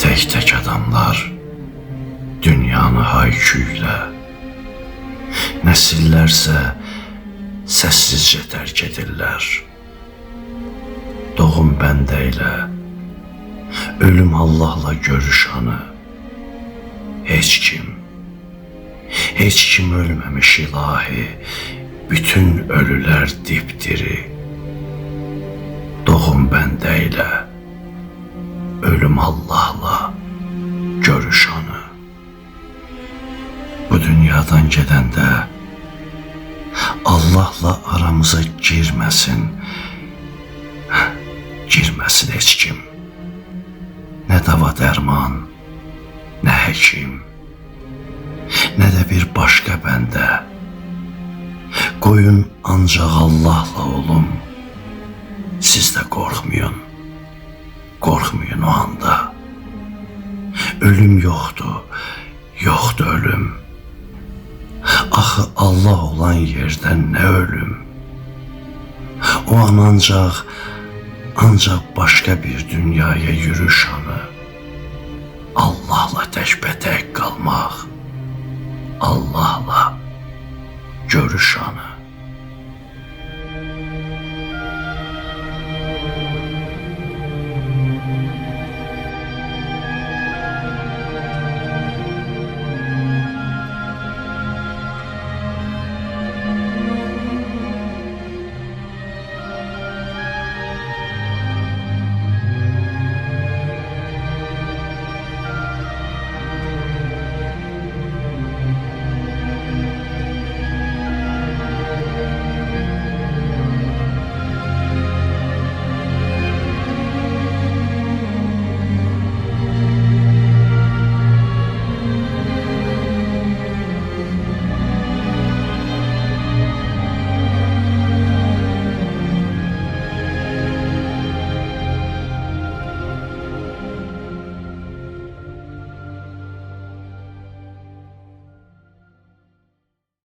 tek adamlar dünyanı hayküyle, nesillərsə səssizcə tərk edirlər. Doğum bəndə ilə, ölüm Allahla görüş anı. Heç kim ölməmiş ilahi, bütün ölülər dipdiri. Doğum bəndə ilə, ölüm Allahla görüş anı. Bu dünyadan gedəndə Allahla aramıza girməsin heç kim. Nə dava dərman, nə həkim, nə də bir başqa bəndə. Qoyun ancaq Allahla olum. Siz də qorxmayın o anda. Ölüm yoxdur ölüm. Axı Allah olan yerdən nə ölüm? O an ancaq başqa bir dünyaya yürüş anı. Allahla təkbətək qalmaq, Allahla görüş anı.